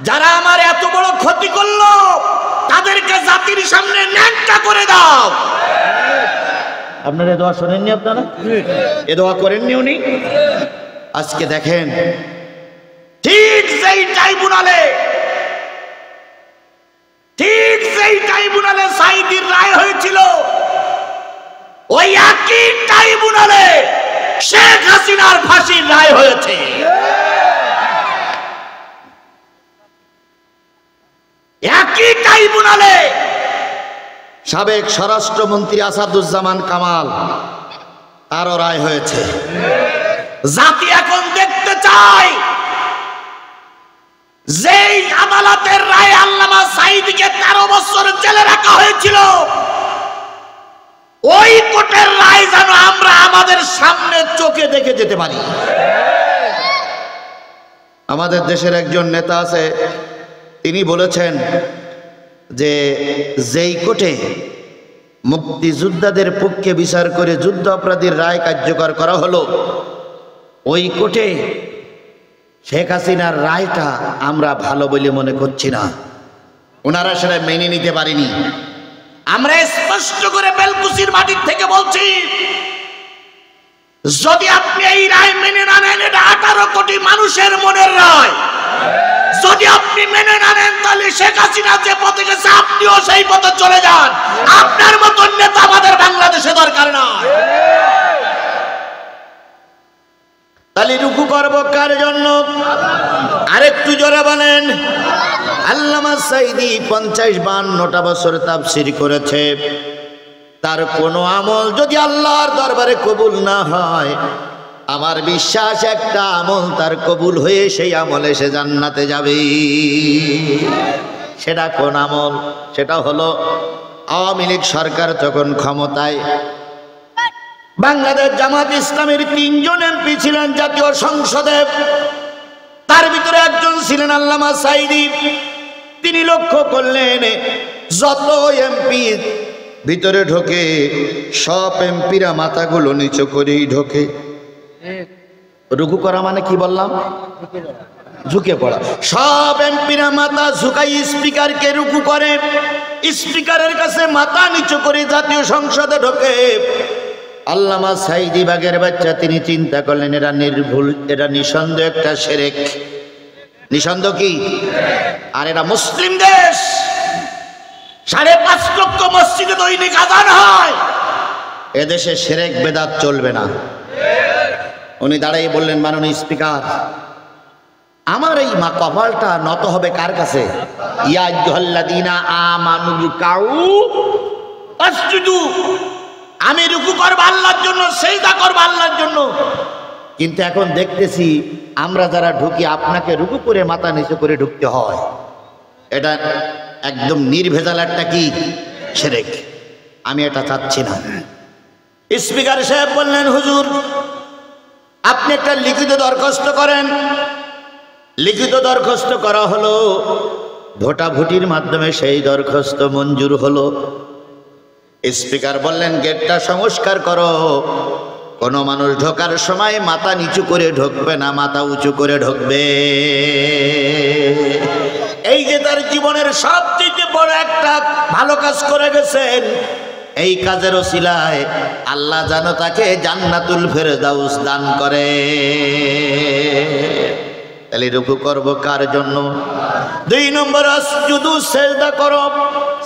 যারা আমার এত বড় ক্ষতি করলো তাদেরকে জাতির সামনে ন্যাংটা করে দাও। আপনারা দোয়া শোনেননি? আপনারা এ দোয়া করেননি উনি? আজকে দেখেন, ঠিক সেই ট্রাইব্যুনালে সাঈদীর রায় হয়েছিল, ওই একই ট্রাইব্যুনালে শেখ হাসিনার ফাঁসির রায় হয়েছে। একই ট্রাইব্যুনালে সাবেক স্বরাষ্ট্রমন্ত্রী আসাদুজ্জামান কামাল, তারও রায় হয়েছে। জাতি এখন দেখতে চায় যেই আদালতের রায়ে আল্লামা সাঈদীকে 13 বছর জেলে রাখা হয়েছিল, ওই কোর্টের রায় যেন আমরা আমাদের সামনে চোখে দেখে যেতে পারি। আমাদের দেশের একজন নেতা আছে, তিনি বলেছেন যে যেই কোর্টে মুক্তিযোদ্ধাদের পক্ষে বিচার করে যুদ্ধ অপরাধীর রায় কার্যকর করা হলো, ওই কোর্টে শেখ হাসিনার রায়টা আমরা ভালো বলে মনে করছি না। ওনারা সেটা মেনে নিতে পারিনি। আমরা স্পষ্ট করে বেলকুচির মাটির থেকে বলছি, যদি আপনি এই রায় মেনে না নেন, এটা 18 কোটি মানুষের মনের রায়। যদি আপনি মেনে না নেন, তাহলে শেখ হাসিনা যে পথে গেছে আপনিও সেই পথে চলে যান। আপনার মতন নেতা আমাদের বাংলাদেশে দরকার নয়। তাহলে রুকু করব কার জন্য? আরেকটু জোরে বলেন। আল্লামা সাঈদী 50-52টা বছর তাফসীর করেছে। তার কোনো আমল যদি আল্লাহর দরবারে কবুল না হয়, আমার বিশ্বাস একটা আমল তার কবুল হয়ে সেই আমলে সে জান্নাতে যাবে। সেটা কোন আমল? সেটা হলো আওয়ামী লীগ সরকার যখন ক্ষমতায়, বাংলাদেশ জামাত ইসলামের 3 জন এমপি ছিলেন জাতীয় সংসদে, তার ভিতরে একজন ছিলেন আল্লামা সাঈদী। তিনি লক্ষ্য করলেন যত এমপি ভিতরে ঢোকে সব এমপিরা মাথাগুলো নিচু করেই ঢোকে। রুকু করা মানে কি বললাম? ঝুঁকে পড়া। সব এমপিরা মাথা ঝুঁকাই স্পিকারকে রুকু করে, স্পিকারের কাছে মাথা নিচু করে জাতীয় সংসদে ঢোকে। আল্লামা সাঈদী বাগের বাচ্চা, তিনি চিন্তা করলেন এরা নির্ভুল, এরা নিঃসন্দেহ একটা শিরক। নিঃসন্দেহ কি? আর এরা মুসলিম দেশ, 5.5 লক্ষ মসজিদে দৈনিক আযান হয়, এদেশে শিরক বেদাত চলবে না। উনি দাঁড়াই বললেন, মাননীয় স্পিকার, আমার এই মা কপালটা নত হবে কার কাছে? ইয়া আইয়ুহাল্লাযীনা আমানু রুকাউ আসজুদু, আমি রুকু করব আল্লাহর জন্য, সিজদা করব আল্লাহর জন্য। কিন্তু এখন দেখতেছি আমরা যারা ঢুকি আপনাকে রুকু করে মাথা নিচু করে ঢুকতে হয়। এটা একদম নির্ভেজাল একটা কি শিরক। আমি এটা চাচ্ছি না। স্পিকার সাহেব বললেন, হুজুর আপনি একটা লিখিত দরখাস্ত করেন। লিখিত দরখাস্ত করা হলো, ভোটাভুটির মাধ্যমে সেই দরখাস্ত মঞ্জুর হলো। স্পিকার বললেন, গেটটা সংস্কার করো, কোনো মানুষ ঢোকার সময় মাথা নিচু করে ঢুকবে না, মাথা উঁচু করে ঢুকবে। এই যে তার জীবনের সবচেয়ে বড় একটা ভালো কাজ করে গেছেন, এই কাজের ওসিলায় আল্লাহ যেন তাকে জান্নাতুল ফেরদাউস দান করে। তাহলে রুকু করব কার জন্য? 2 নম্বর আসজুদু, সিজদা করো।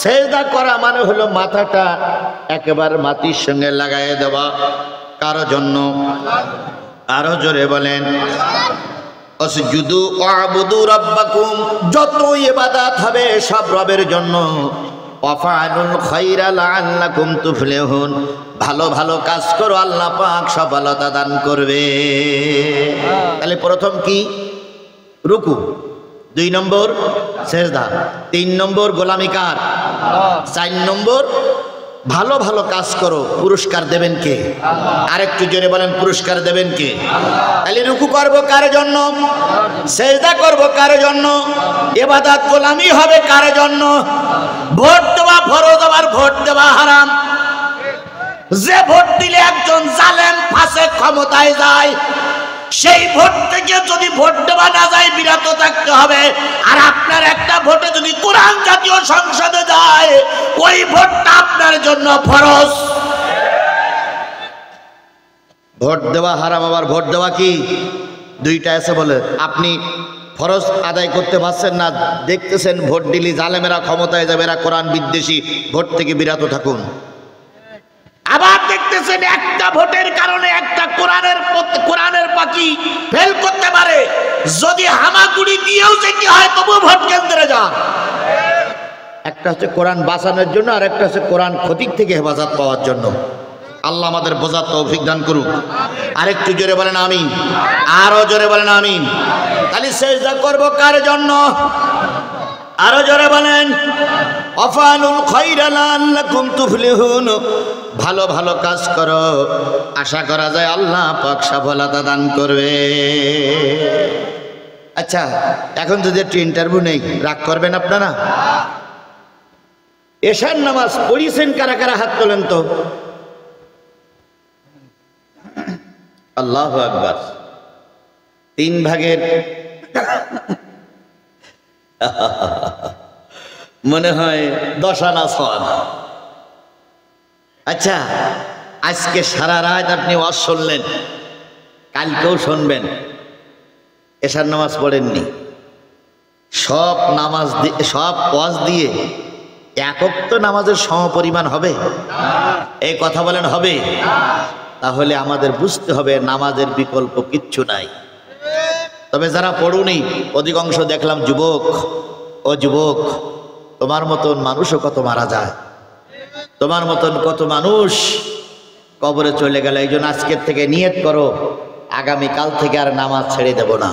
সিজদা করা মানে হলো মাথাটা একেবারে মাটির সঙ্গে লাগায় দেওয়া। কার জন্য? আরো জোরে বলেন। আসজুদু ওয়াবুদু রাব্বাকুম, যত ইবাদত হবে সব রবের জন্য। ওয়াফআলুল খায়রা লাআল্লাকুম তুফলিহুন, ভালো ভালো কাজ করো, আল্লাহ পাক সফলতা দান করবে। তাহলে প্রথম কি? রুকু। 2 নম্বর সিজদা। 3 নম্বর গোলামি কার? 4 নম্বর ভালো ভালো কাজ করো, পুরস্কার দেবেন কে? আরেকটু জোরে বলেন, পুরস্কার দেবেন কে? তাহলে রুকু করব কার জন্য? সিজদা করব কার জন্য? ইবাদত গোলামি হবে কার জন্য? ভোট দেওয়া ফরজ, আবার ভোট দেওয়া হারাম। যে ভোট দিলে একজন জালেম ফাসিক ক্ষমতায় যায়, সেই ভোট থেকে যদি ভোট দেওয়া না যায় বিরত থাকতে হবে। আর আপনার একটা ভোটে যদি কোরআন জাতীয় সংসদে যায় ওই ভোটটা আপনার জন্য ফরজ। ভোট দেওয়া হারাম, আবার ভোট দেওয়া কি দুইটা আছে বলে। আপনি ফরজ আদায় করতে পারছেন না, দেখতেছেন ভোট দিলি জালেমেরা ক্ষমতায় যাবে, এরা কোরআন বিদ্বেষী, ভোট থেকে বিরত থাকুন। আবার দেখতেছেন একটা ভোটের কারণে একটা কোরআনের পাখি ফেল করতে পারে, যদি হামাগুড়ি দিয়েও যেতে হয় তবু ভোট কেন্দ্রে যান। একটা হচ্ছে কোরআন বাঁচানোর জন্য, আর একটা হচ্ছে কোরআন ক্ষতি থেকে হেফাজত পাওয়ার জন্য। আল্লাহ আমাদের বোঝার তৌফিক দান করুক। আরেকটু জোরে বলেন আমিন, আরো জোরে বলেন আমিন। তাহলে সেজদা করব কার জন্য? আরো জোরে বলেন আফালুল খায়রা লাআল্লাকুম তুফলিহুন। ভালো ভালো কাজ করো, আশা করা যায় আল্লাহ পাক সফলতা দান করবে। আচ্ছা, এখন যদি একটু ইন্টারভিউ নেই, রাগ করবেন আপনারা? এশার নামাজ পড়িয়েছেন কারা কারা? হাত তোলেন তো। আল্লাহু আকবার। 3 ভাগের মনে হয় 10 আনা 6 আনা। আচ্ছা, আজকে সারা রাত আপনি ওয়াজ শুনলেন, কালকেও শুনবেন, এশার নামাজ পড়েননি। সব নামাজ সব ওয়াজ দিয়ে একক তো নামাজের সমপরিমাণ হবে? এই কথা বলেন হবে? তাহলে আমাদের বুঝতে হবে নামাজের বিকল্প কিচ্ছু নাই। তবে যারা পড়ুনি অধিকাংশ দেখলাম যুবক, ও যুবক, তোমার মতন মানুষও কত মারা যায়, তোমার মতন কত মানুষ কবরে চলে গেল। এই জন্য আজকের থেকে নিয়ত করো, আগামীকাল থেকে আর নামাজ ছেড়ে দেব না।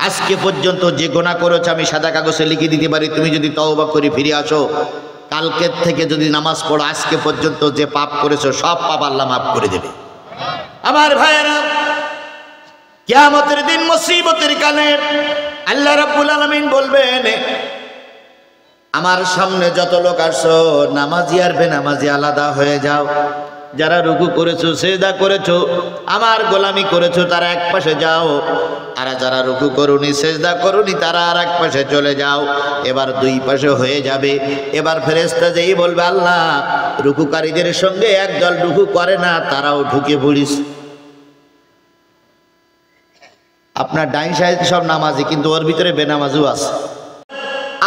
আজকে পর্যন্ত যে গুনাহ করেছো আমি সাদা কাগজে লিখে দিতে পারি, তুমি যদি তওবা করে ফিরে আসো, কালকের থেকে যদি নামাজ পড়ো, আজকে পর্যন্ত যে পাপ করেছো সব পাপ আল্লাহ মাফ করে দেবে। আমার ভাইয়েরা, কিয়ামতের দিন মুসিবতের কালে আল্লাহ রাব্বুল আলামিন বলবেন, আমার সামনে যত লোক আসছো নামাজি আর বেনামাজি আলাদা হয়ে যাও। যারা রুকু করেছো, সিজদা করেছো, আমার গোলামি করেছো, তারা এক পাশে যাও। আর যারা রুকু করুনি, সিজদা করুনি, তারা আর এক পাশে চলে যাও। এবার 2 পাশে হয়ে যাবে। এবার ফেরেশতা যেই বলবে, আল্লাহ রুকুকারীদের সঙ্গে একদল রুকু করে না, তারাও ঢুকে পড়িস। আপনার ডাইন সাইড সব নামাজি, কিন্তু ওর ভিতরে বেনামাজিও আছে।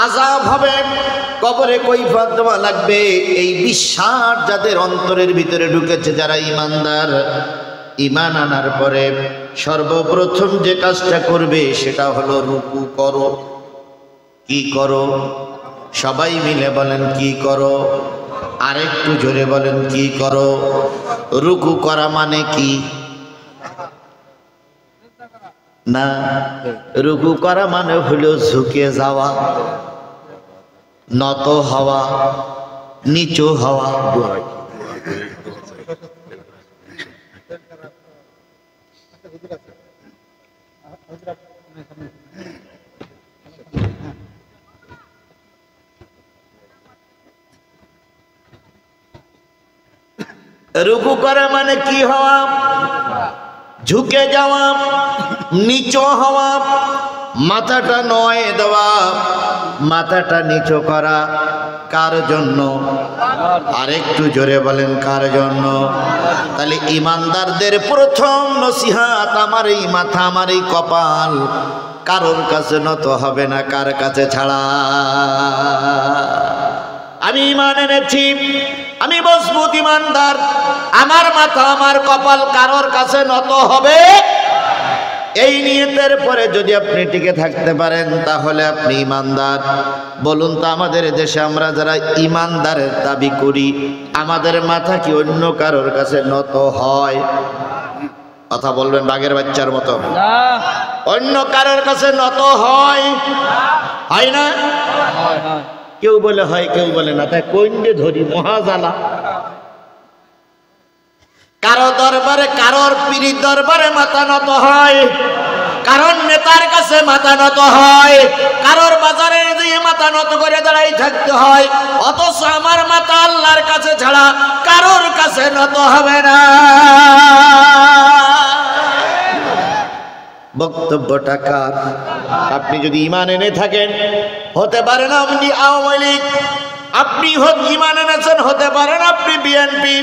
আযাব হবে, কবরে কৈফিয়ত দেওয়া লাগবে। এই বিশ্বাস যাদের অন্তরের ভিতরে ঢুকেছে, যারা ঈমানদার, ঈমান আনার পরে সর্বপ্রথম যে কাজটা করবে সেটা হলো রুকু করো। কি করো? সবাই মিলে বলেন কি করো? আরেকটু জোরে বলেন কি করো? রুকু করা মানে কি? না, রুকু করা মানে হলো ঝুঁকে যাওয়া, নত হওয়া, নিচু হওয়া। রুকু করা মানে কি হওয়া? ঝুঁকে যাওয়া, নিচু হওয়া, মাথাটা নয় দেওয়া, মাথাটা নিচু করা। কার জন্য? আরেকটু জোরে বলেন কার জন্য? তাহলে ঈমানদারদের প্রথম নসিহত, আমার এই মাথা, আমার এই কপাল কারোর কাছে নত হবে না। কার কাছে ছাড়া? আমি ঈমান এনেছি, আমি মজবুত ঈমানদার, আমার মাথা, আমার কপাল কারোর কাছে নত হবে। এই নিয়তের পরে যদি আপনি টিকে থাকতে পারেন তাহলে আপনি ঈমানদার। বলুন তো, আমাদের দেশে আমরা যারা ঈমানদারের দাবি করি, আমাদের মাথা কি অন্য কারোর কাছে নত হয়? কথা বলবেন বাঘের বাচ্চার মতো। অন্য কারোর কাছে নত হয়? হয় না? কেউ বলে হয়, কেউ বলে না। তাই কইন্ডে ধরি মহাজালা। কারো দরবারে, কারোর পীরের দরবারে মাথা নত হয়, কারণ নেতার কাছে মাথা নত হয়, কারোর বাজারে দিয়ে মাথা নত করে দাঁড়াই থাকতে হয়। অথচ আমার মাথা আল্লাহর কাছে ছাড়া কারোর কাছে নত হবে না। বক্তব্যটা কার? আপনি যদি ঈমান এনে থাকেন, হতে পারেন আপনি আওয়ামী লীগ, আপনি ঈমান এনেছেন, হতে পারেন আপনি বিএনপি,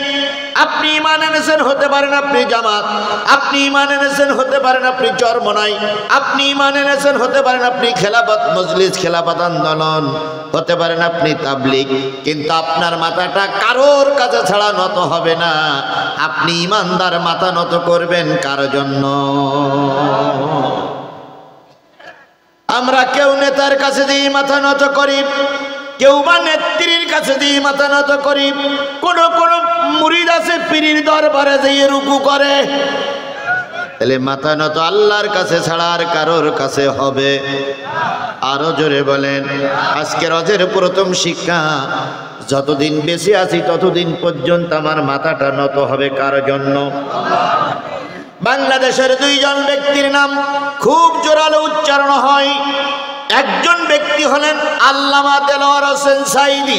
আপনি ঈমান এনেছেন, হতে পারেন আপনি জামাত, আপনি ঈমান এনেছেন, হতে পারেন আপনি চরমনাই, আপনি ঈমান এনেছেন, হতে পারেন আপনি খেলাফত মজলিস, খেলাফত আন্দোলন, হতে পারেন আপনি তাবলীগ, কিন্তু আপনার মাথাটা কারোর কাছে ছাড়া নত হবে না। আপনি ঈমানদার মাথা নত করবেন কার জন্য? আমরা কেউ নেতার কাছে দিয়ে মাথা নত করি, কেউ বা নেত্রীর কাছে দিয়ে মাথা নত করি, কোন কোন মুরিদ আছে পীরের দরবারে যেয়ে রুকু করে। তাহলে মাথা নত আল্লাহর কাছে ছাড়া আর কারোর কাছে হবে? আরো জোরে বলেন। আজকে রজের প্রথম শিক্ষা, যতদিন বেঁচে আছি ততদিন পর্যন্ত আমার মাথাটা নত হবে কার জন্য? বাংলাদেশের দুইজন ব্যক্তির নাম খুব জোরালো উচ্চারণ হয়। একজন ব্যক্তি হলেন আল্লামা দেলোয়ার হোসেন সাঈদী,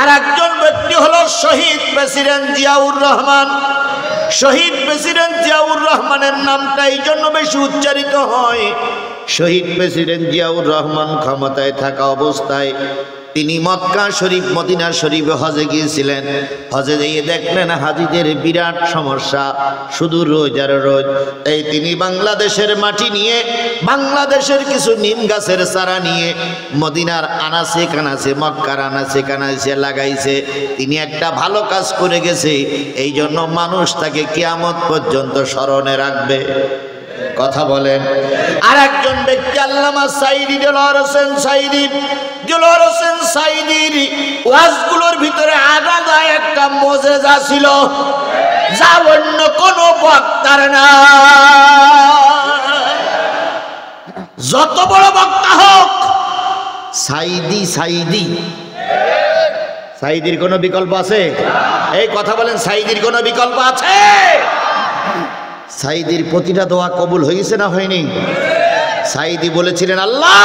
আর একজন ব্যক্তি হলো শহীদ প্রেসিডেন্ট জিয়াউর রহমান। শহীদ প্রেসিডেন্ট জিয়াউর রহমানের নামটা এই জন্য বেশি উচ্চারিত হয়, শহীদ প্রেসিডেন্ট জিয়াউর রহমান ক্ষমতায় থাকা অবস্থায় তিনি মক্কা শরীফ, মদিনা শরীফে হজে গিয়েছিলেন। হজে গিয়ে দেখলেন হাজিদের বিরাট সমস্যা, শুধু রোজ আর রোজ। এই তিনি বাংলাদেশের মাটি নিয়ে, বাংলাদেশের কিছু নিম গাছের চারা নিয়ে মদিনার আনাচে কানাচে, মক্কার আনাচে কানাচে লাগাইছে। তিনি একটা ভালো কাজ করে গেছে, এই জন্য মানুষ তাকে কিয়ামত পর্যন্ত স্মরণে রাখবে। কথা বলেন। আর একজন ব্যক্তি আল্লামা সাঈদী, দেলোয়ার হোসেন সাঈদী। দেলোয়ার হোসেন সাঈদীর ওয়াজগুলোর ভিতরে আলাদা একটা মুজিজা ছিল, যা অন্য কোন বক্তার না। যত বড় বক্তা হোক, সাঈদী সাঈদী, সাঈদীর কোনো বিকল্প আছে? এই কথা বলেন, সাঈদীর কোনো বিকল্প আছে? সাঈদীর প্রতিটা দোয়া কবুল হয়েছে না হয়নি? সাঈদী বলেছিলেন, আল্লাহ